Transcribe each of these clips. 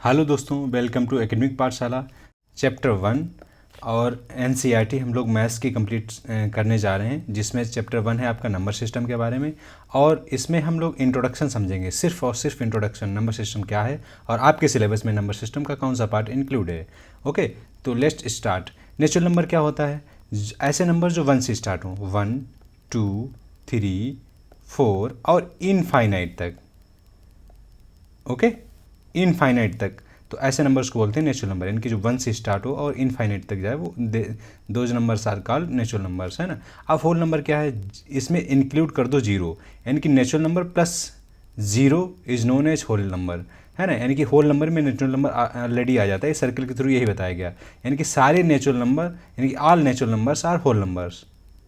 Hello दोस्तों, welcome to academic पाठशाला chapter 1 और एनसीईआरटी हम लोग मैथ्स की कंप्लीट करने जा रहे हैं, जिसमें चैप्टर 1 है आपका नंबर सिस्टम के बारे में। और इसमें हम लोग इंट्रोडक्शन समझेंगे, सिर्फ और सिर्फ इंट्रोडक्शन, नंबर सिस्टम क्या है और आपके सिलेबस में नंबर सिस्टम का कौन सा पार्ट इंक्लूड है। ओके, तो लेट्स स्टार्ट। नेचुरल नंबर क्या होता है? ऐसे नंबर जो 1 से स्टार्ट हों, 1 2 3 4 और इनफाइनाइट तक। ओके, इनफाइनाइट तक, तो ऐसे नंबर्स को बोलते हैं नेचुरल नंबर, यानी कि जो 1 से स्टार्ट हो और इनफाइनाइट तक जाए, वो those numbers are called natural numbers, है ना। अब होल नंबर क्या है? इसमें इंक्लूड कर दो जीरो, यानी कि natural number plus zero is known as whole number, है ना। यानी कि होल नंबर में नेचुरल नंबर ऑलरेडी आ जाता है, सर्कल के थ्रू यही बताया गया। यानी कि सारे नेचुरल नंबर, यानी कि all natural numbers are whole numbers.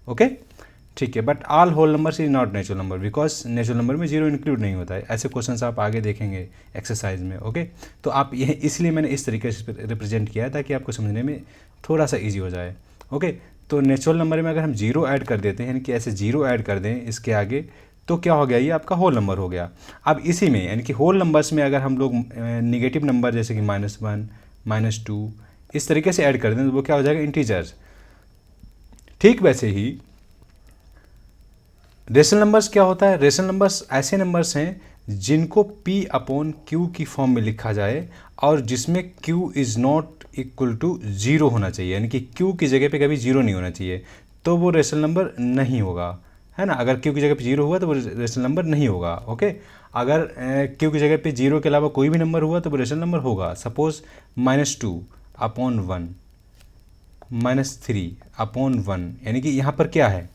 Okay, ठीक है, but all whole numbers is not natural number, because natural number में जीरो इंक्लूड नहीं होता है। ऐसे क्वेश्चंस आप आगे देखेंगे एक्सरसाइज में। ओके, तो आप ये, इसलिए मैंने इस तरीके से रिप्रेजेंट किया है ताकि आपको समझने में थोड़ा सा ईजी हो जाए। ओके, तो नेचुरल नंबर में अगर हम जीरो ऐड कर देते हैं, यानी कि ऐसे जीरो ऐड कर दें इसके आगे, तो क्या हो गया? ये आपका होल नंबर हो गया। अब इसी में, यानी कि होल नंबर्स में अगर हम लोग निगेटिव नंबर जैसे कि -1 -2 इस तरीके से ऐड कर दें, तो वो क्या हो जाएगा? इंटीजर्स। ठीक वैसे ही रेशनल नंबर्स क्या होता है? रेशनल नंबर्स ऐसे नंबर्स हैं जिनको P/Q की फॉर्म में लिखा जाए और जिसमें Q is not equal to zero होना चाहिए, यानी कि Q की जगह पे कभी जीरो नहीं होना चाहिए, तो वो रेशनल नंबर नहीं होगा, है ना। अगर Q की जगह पे जीरो हुआ तो वो रेशनल नंबर नहीं होगा। ओके, अगर Q की जगह पे जीरो के अलावा कोई भी नंबर हुआ तो वो रेशनल नंबर होगा। सपोज -2/1 -3/1, यानी कि यहाँ पर क्या है?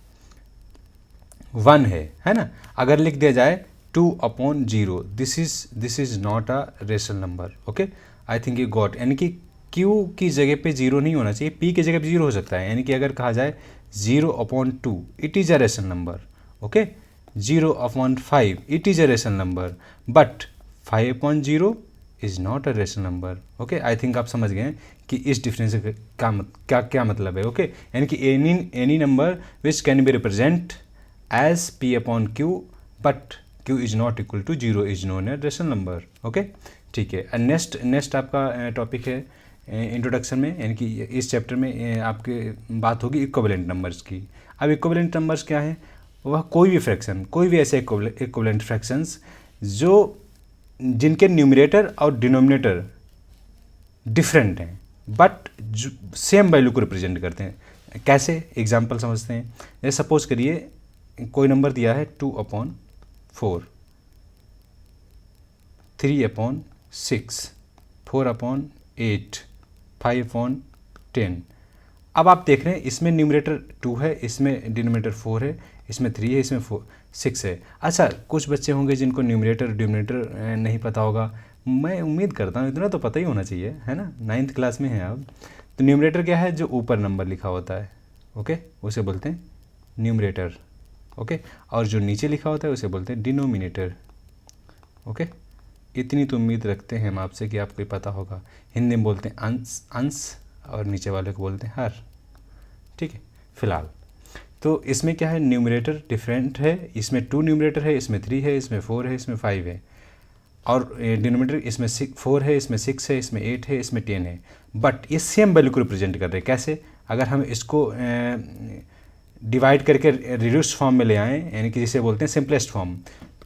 1 है ना। अगर लिख दिया जाए 2/0, this is not a rational number. Okay, I think you got, यानी कि Q की जगह पे जीरो नहीं होना चाहिए, P की जगह पे जीरो हो सकता है। यानी कि अगर कहा जाए 0/2 it is a rational number. Okay, 0/5 it is a rational number, but 5/0 is not a rational number. Okay, I think आप समझ गए कि इस डिफरेंस का क्या मतलब है। ओके, यानी कि any number which can be represent as P/Q but Q is not equal to 0 is known as rational number. Okay, ठीक है। नेक्स्ट आपका टॉपिक है इंट्रोडक्शन में, यानी कि इस चैप्टर में आपकी बात होगी इक्विवेलेंट नंबर्स की। अब इक्विवेलेंट नंबर्स क्या है? वह कोई भी फ्रैक्शन, कोई भी ऐसे इक्विवेलेंट फ्रैक्शंस जो जिनके न्यूमरेटर और डिनोमिनेटर डिफरेंट हैं बट सेम वैल्यू को रिप्रेजेंट करते हैं। कैसे? एग्जाम्पल समझते हैं। जैसे सपोज करिए कोई नंबर दिया है 2/4, 3/6, 4/8, 5/10। अब आप देख रहे हैं इसमें न्यूमरेटर 2 है, इसमें डिनोमिनेटर 4 है, इसमें 3 है, इसमें 6 है। अच्छा, कुछ बच्चे होंगे जिनको न्यूमरेटर डिनोमिनेटर नहीं पता होगा। मैं उम्मीद करता हूँ इतना तो पता ही होना चाहिए, है ना, 9th क्लास में है आप। तो न्यूमरेटर क्या है? जो ऊपर नंबर लिखा होता है, ओके, उसे बोलते हैं न्यूमरेटर। ओके, और जो नीचे लिखा होता है उसे बोलते हैं डिनोमिनेटर। ओके, इतनी तो उम्मीद रखते हैं हम आपसे कि आपको पता होगा। हिंदी में बोलते हैं अंश और नीचे वाले को बोलते हैं हर। ठीक है, फिलहाल तो इसमें क्या है? न्यूमरेटर डिफरेंट है, इसमें 2 न्यूमरेटर है, इसमें 3 है, इसमें 4 है, इसमें 5 है, और डिनोमिनेटर इसमें 4 है, इसमें 6 है, इसमें 8 है, इसमें 10 है, बट ये सेम वैल्यू को रिप्रेजेंट कर रहे हैं। कैसे? अगर हम इसको डिवाइड करके रिड्यूस फॉर्म में ले आएँ, यानी कि जिसे बोलते हैं सिंपलेस्ट फॉर्म,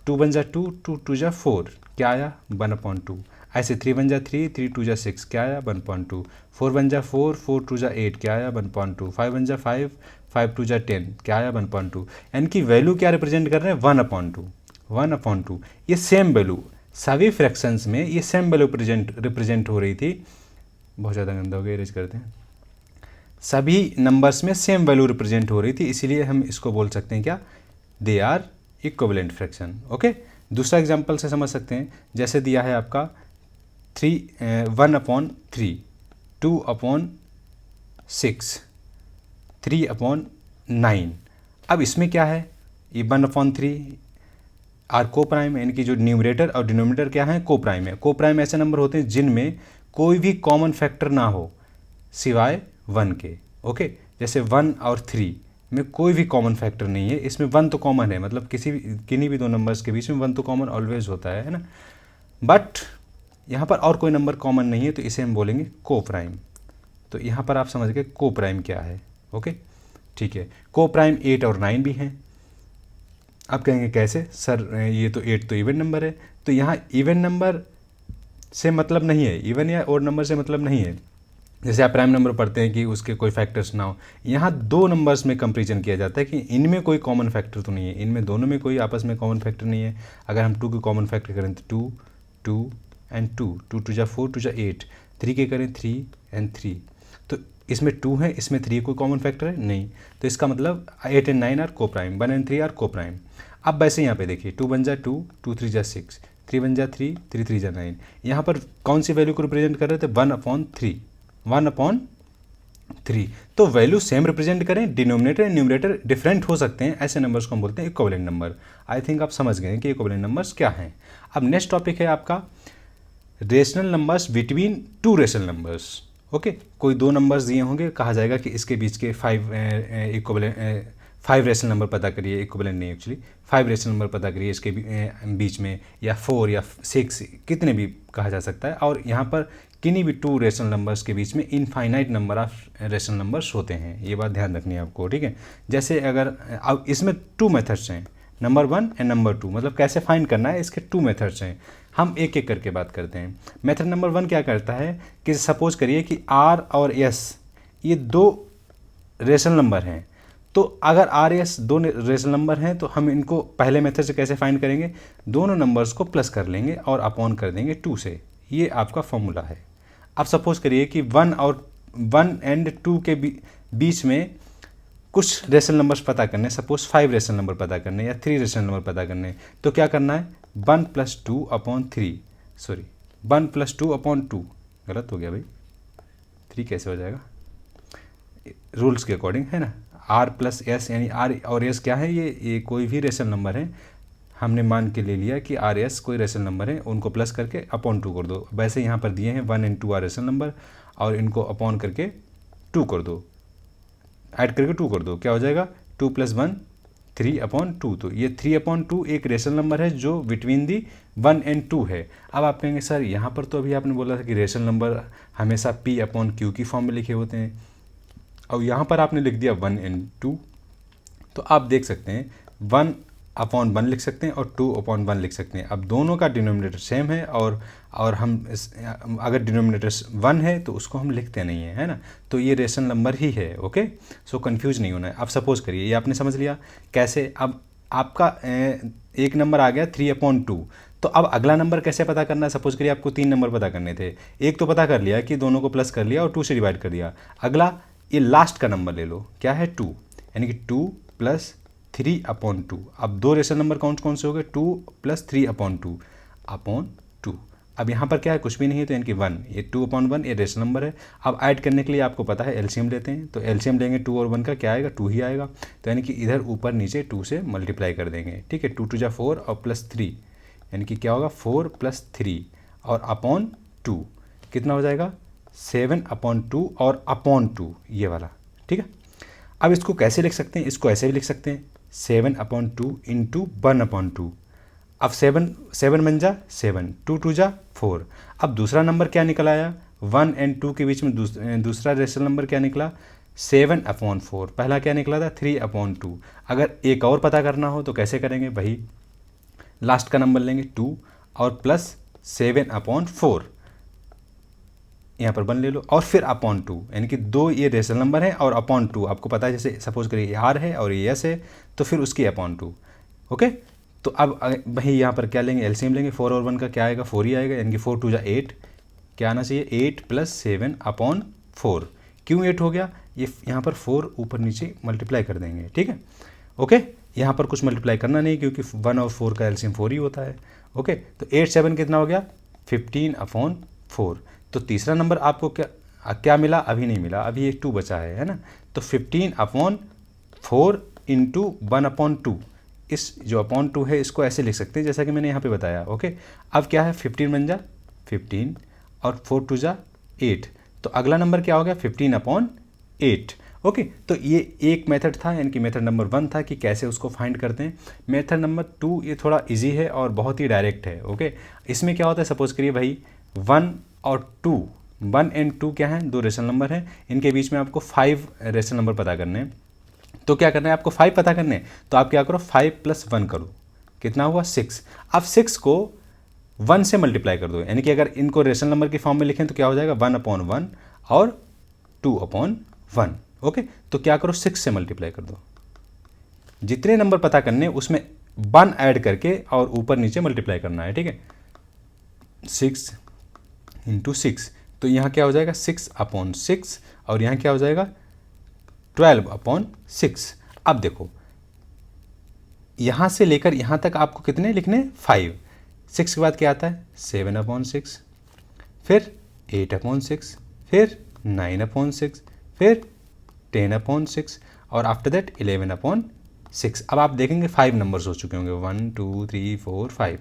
2 बन जा 2, 2 2 जा 4, क्या आया? 1/2। ऐसे 3 बन जा 3, 3 2 जा 6, क्या आया? 1/2। 4 बन जा 4, 4 2 जा 8, क्या आया? 1/2। 5 बन जा 5, 5 2 जा 10, क्या आया? 1/2। यानी कि वैल्यू क्या रिप्रेजेंट कर रहे हैं? 1/2, 1/2। ये सेम वैल्यू सभी फ्रैक्शंस में, ये सेम वैल्यू रिप्रेजेंट हो रही थी। बहुत ज़्यादा गंदा हो गया, इरेज करते हैं। सभी नंबर्स में सेम वैल्यू रिप्रेजेंट हो रही थी, इसीलिए हम इसको बोल सकते हैं क्या? They are equivalent fraction. Okay, दूसरा एग्जांपल से समझ सकते हैं। जैसे दिया है आपका 1/3, 2/6, 3/9। अब इसमें क्या है? ये 1/3 आर को प्राइम, यानी कि जो न्यूमरेटर और डिनोमिनेटर क्या है? को प्राइम है। को प्राइम ऐसे नंबर होते हैं जिनमें कोई भी कॉमन फैक्टर ना हो सिवाय 1 के। ओके, जैसे 1 और 3 में कोई भी कॉमन फैक्टर नहीं है, इसमें 1 तो कॉमन है, मतलब किन्हीं भी दो नंबर्स के बीच में 1 तो कॉमन ऑलवेज होता है ना। बट यहाँ पर और कोई नंबर कॉमन नहीं है तो इसे हम बोलेंगे को प्राइम। तो यहाँ पर आप समझ गए को प्राइम क्या है। ओके ठीक है, को प्राइम 8 और 9 भी हैं। आप कहेंगे कैसे सर, ये तो 8 तो इवन नंबर है। तो यहाँ इवन नंबर से मतलब नहीं है, इवन या ओड नंबर से मतलब नहीं है। जैसे आप प्राइम नंबर पढ़ते हैं कि उसके कोई फैक्टर्स ना हो, यहाँ दो नंबर्स में कंपेरिजन किया जाता है कि इनमें कोई कॉमन फैक्टर तो नहीं है, इनमें दोनों में कोई आपस में कॉमन फैक्टर नहीं है। अगर हम 2 के कॉमन फैक्टर करें तो 2 2 एंड 2, 2 2 जा 4 2 जा 8, 3 के करें 3 एंड 3, तो इसमें 2 है, इसमें 3 कोई कॉमन फैक्टर है नहीं। तो इसका मतलब 8 एंड 9 आर को प्राइम, 1 एंड 3 आर को प्राइम। अब वैसे यहाँ पे देखिए 2 1 जा 2, 2 3 जा 6, 3 1 जा 3, 3 3 जा 9। यहाँ पर कौन सी वैल्यू को रिप्रेजेंट कर रहे थे? 1/3, 1/3। तो वैल्यू सेम रिप्रेजेंट करें, डिनोमिनेटर एंड न्यूमरेटर डिफरेंट हो सकते हैं, ऐसे नंबर्स को हम बोलते हैं इक्विवेलेंट नंबर। आई थिंक आप समझ गए कि इक्विवेलेंट नंबर्स क्या हैं। अब नेक्स्ट टॉपिक है आपका rational numbers between two rational numbers. Okay, कोई दो नंबर्स दिए होंगे, कहा जाएगा कि इसके बीच के 5 रेशनल नंबर पता करिए, इक्विवेलेंट नहीं एक्चुअली, 5 रेशनल नंबर पता करिए इसके बीच में, या 4 या 6, कितने भी कहा जा सकता है। और यहाँ पर किन्हीं भी 2 रेशनल नंबर्स के बीच में infinite number of rational numbers होते हैं, ये बात ध्यान रखनी है आपको, ठीक है। जैसे अगर अब इसमें 2 मेथड्स हैं, नंबर 1 एंड नंबर 2, मतलब कैसे फाइंड करना है, इसके 2 मेथड्स हैं। हम एक एक करके बात करते हैं। मेथड नंबर 1 क्या करता है कि सपोज करिए कि R और S ये 2 रेशनल नंबर हैं। तो अगर R S 2 रेशनल नंबर हैं तो हम इनको पहले मेथड से कैसे फाइंड करेंगे? दोनों नंबर्स को प्लस कर लेंगे और अपॉन कर देंगे 2 से। ये आपका फॉर्मूला है। अब सपोज करिए कि 1 एंड 2 के बीच में कुछ रेशनल नंबर्स पता करने, सपोज 5 रेशनल नंबर पता करने या 3 रेशनल नंबर पता करने, तो क्या करना है? 1 + 2/3, सॉरी 1 + 2/2, गलत हो गया भाई, 3 कैसे हो जाएगा? रूल्स के अकॉर्डिंग है ना। R + S यानी R और S क्या है? ये कोई भी रेशनल नंबर है, हमने मान के ले लिया कि R S कोई रेशनल नंबर है, उनको प्लस करके /2 कर दो। वैसे यहाँ पर दिए हैं 1 एंड 2 आर रेशनल नंबर, और इनको अपॉन करके 2 कर दो, ऐड करके 2 कर दो, क्या हो जाएगा? 2 + 1 3/2। तो ये 3/2 एक रेशनल नंबर है जो बिटवीन दी 1 एंड 2 है। अब आप कहेंगे सर यहाँ पर तो अभी आपने बोला था कि रेशनल नंबर हमेशा P/Q की फॉर्म में लिखे होते हैं, और यहाँ पर आपने लिख दिया 1 एंड 2। तो आप देख सकते हैं 1/1 लिख सकते हैं और 2/1 लिख सकते हैं। अब दोनों का डिनोमिनेटर सेम है, और हम अगर डिनोमिनेटर 1 है तो उसको हम लिखते नहीं है ना, तो ये रेशनल नंबर ही है। ओके, सो कंफ्यूज नहीं होना है। अब सपोज करिए ये आपने समझ लिया कैसे। अब आपका एक नंबर आ गया 3/2, तो अब अगला नंबर कैसे पता करना है? सपोज करिए आपको 3 नंबर पता करने थे, एक तो पता कर लिया कि दोनों को प्लस कर लिया और 2 से डिवाइड कर दिया। अगला ये लास्ट का नंबर ले लो, क्या है? 2, यानी कि 2 + 3/2। अब 2 रेशनल नंबर कौन कौन से हो गए? 2 + 3/2/2। अब यहाँ पर क्या है? कुछ भी नहीं है, तो यानी कि 1, ये 2/1 ये रेशनल नंबर है। अब ऐड करने के लिए आपको पता है एलसीएम लेते हैं, तो एलसीएम लेंगे 2 और 1 का, क्या आएगा? 2 ही आएगा। तो यानी कि इधर ऊपर नीचे 2 से मल्टीप्लाई कर देंगे, ठीक है। 2 2 जा 4 और +3, यानी कि क्या होगा? 4 + 3 और /2 कितना हो जाएगा? 7/2 और /2 ये वाला, ठीक है। अब इसको कैसे लिख सकते हैं? इसको ऐसे भी लिख सकते हैं 7/2 × 1/2। अब 7 बन जा 7, 2 2 जा 4। अब दूसरा नंबर क्या निकल आया? 1 एंड 2 के बीच में दूसरा रेशनल नंबर क्या निकला? 7/4। पहला क्या निकला था? 3/2। अगर एक और पता करना हो तो कैसे करेंगे? वही लास्ट का नंबर लेंगे 2 और प्लस 7/4, यहाँ पर 1 ले लो, और फिर /2, यानी कि 2 ये रेशनल नंबर है और /2 आपको पता है। जैसे सपोज करिए R है और ये S है, तो फिर उसकी /2। ओके, तो अब वही यहाँ पर क्या लेंगे? एलसीएम लेंगे। 4 और 1 का क्या आएगा? 4 ही आएगा, यानी कि 4 2 जा 8, क्या आना चाहिए? 8 + 7/4। क्यों 8 हो गया? ये यहाँ पर 4 ऊपर नीचे मल्टीप्लाई कर देंगे, ठीक है। ओके, यहाँ पर कुछ मल्टीप्लाई करना नहीं, क्योंकि 1 और 4 का एलसीएम 4 ही होता है। ओके, तो 8 7 कितना हो गया? 15/4। तो तीसरा नंबर आपको क्या मिला? अभी नहीं मिला, अभी एक 2 बचा है ना। तो 15/4 × 1/2, इस जो /2 है इसको ऐसे लिख सकते हैं जैसा कि मैंने यहाँ पे बताया। ओके, अब क्या है? 15 बन जा 15 और 4 2 जा 8, तो अगला नंबर क्या हो गया? 15/8। ओके, तो ये एक मेथड था, यानी कि मेथड नंबर 1 था कि कैसे उसको फाइंड करते हैं। मेथड नंबर 2 ये थोड़ा इजी है और बहुत ही डायरेक्ट है। ओके, इसमें क्या होता है? सपोज करिए भाई 1 और 2, 1 एंड 2 क्या हैं, दो रेशनल नंबर हैं, इनके बीच में आपको 5 रेशनल नंबर पता करने हैं। तो क्या करना है आपको, 5 पता करने हैं, तो आप क्या करो 5 + 1 करो, कितना हुआ 6। अब 6 को 1 से मल्टीप्लाई कर दो, यानी कि अगर इनको रेशनल नंबर की फॉर्म में लिखें तो क्या हो जाएगा 1/1 और 2/1। ओके, तो क्या करो 6 से मल्टीप्लाई कर दो, जितने नंबर पता करने उसमें 1 ऐड करके और ऊपर नीचे मल्टीप्लाई करना है, ठीक है। 6 × 6, तो यहाँ क्या हो जाएगा 6/6 और यहाँ क्या हो जाएगा 12/6। अब देखो यहाँ से लेकर यहाँ तक आपको कितने लिखने, 5। 6 के बाद क्या आता है 7/6, फिर 8/6, फिर 9/6, फिर 10/6 और आफ्टर दैट 11/6। अब आप देखेंगे 5 नंबर्स हो चुके होंगे, 1 2 3 4 5।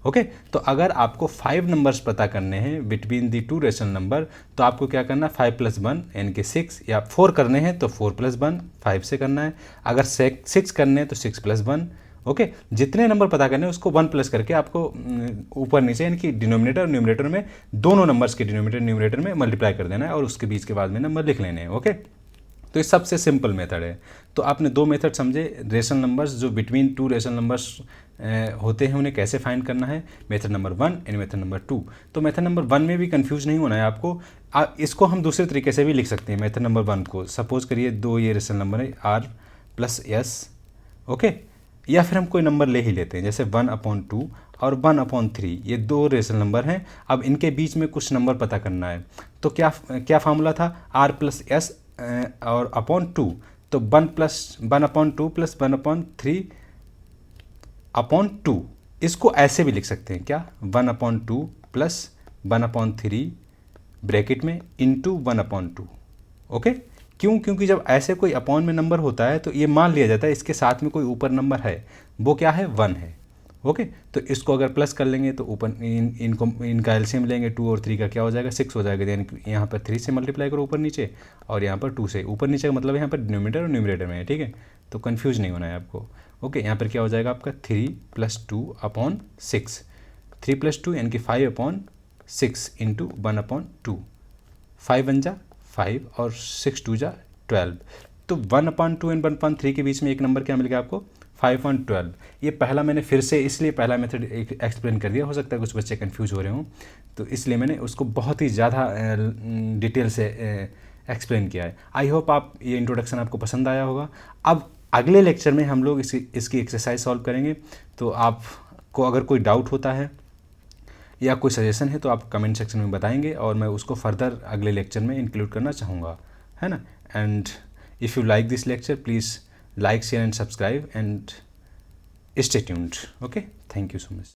ओके, तो अगर आपको 5 नंबर्स पता करने हैं between the two rational number, तो आपको क्या करना है 5 + 1 यानी कि 6, या 4 करने हैं तो 4 + 1 5 से करना है, अगर 6 करने हैं तो 6 + 1। ओके, जितने नंबर पता करने हैं उसको 1 प्लस करके आपको ऊपर नीचे यानी कि डिनोमिनेटर और न्यूमरेटर में, दोनों नंबर्स के डिनोमिनेटर न्यूमरेटर में मल्टीप्लाई कर देना है और उसके बीच के बाद में नंबर लिख लेने हैं। ओके, तो ये सबसे सिंपल मेथड है। तो आपने दो मेथड समझे, रेशनल नंबर्स जो बिटवीन टू रेशनल नंबर्स होते हैं उन्हें कैसे फाइंड करना है, method number 1 and method number 2। तो मेथड नंबर 1 में भी कंफ्यूज नहीं होना है आपको, इसको हम दूसरे तरीके से भी लिख सकते हैं। मेथड नंबर 1 को सपोज करिए दो ये रेशनल नंबर है R + S, ओके, या फिर हम कोई नंबर ले ही लेते हैं जैसे 1/2 और 1/3, ये दो रेशनल नंबर हैं। अब इनके बीच में कुछ नंबर पता करना है, तो क्या फार्मूला था, R + S और /2, तो 1/2 + 1/3/2, इसको ऐसे भी लिख सकते हैं क्या, 1/2 + 1/3 ब्रैकेट में इंटू 1/2। ओके, क्यों, क्योंकि जब ऐसे कोई अपॉन में नंबर होता है तो ये मान लिया जाता है इसके साथ में कोई ऊपर नंबर है, वो क्या है 1 है। ओके, तो इसको अगर प्लस कर लेंगे तो ऊपर इनका एलसीएम लेंगे, 2 और 3 का क्या हो जाएगा 6 हो जाएगा, यानी कि यहाँ पर 3 से मल्टीप्लाई करो ऊपर नीचे और यहाँ पर 2 से। ऊपर नीचे का मतलब यहाँ पर डिनोमिनेटर और न्यूमरेटर में है, ठीक है, तो कन्फ्यूज नहीं होना है आपको। ओके, यहाँ पर क्या हो जाएगा आपका 3 + 2/6, 3 + 2 यानी कि 5/6 इंटू 1/2, 5 × 5 और 6 × 2 = 12। तो 1/2 एंड 1/3 के बीच में एक नंबर क्या मिल गया आपको 5/12। ये पहला मैंने फिर से इसलिए पहला मेथड एक्सप्लेन कर दिया, हो सकता है कुछ बच्चे कंफ्यूज हो रहे हों, तो इसलिए मैंने उसको बहुत ही ज़्यादा डिटेल से एक्सप्लेन किया है। आई होप आप ये इंट्रोडक्शन आपको पसंद आया होगा। अब अगले लेक्चर में हम लोग इसकी एक्सरसाइज सॉल्व करेंगे। तो आपको अगर कोई डाउट होता है या कोई सजेशन है तो आप कमेंट सेक्शन में बताएंगे और मैं उसको फर्दर अगले लेक्चर में इंक्लूड करना चाहूँगा, है ना। And if you like this lecture please like, share and subscribe and stay tuned. Okay, thank you so much.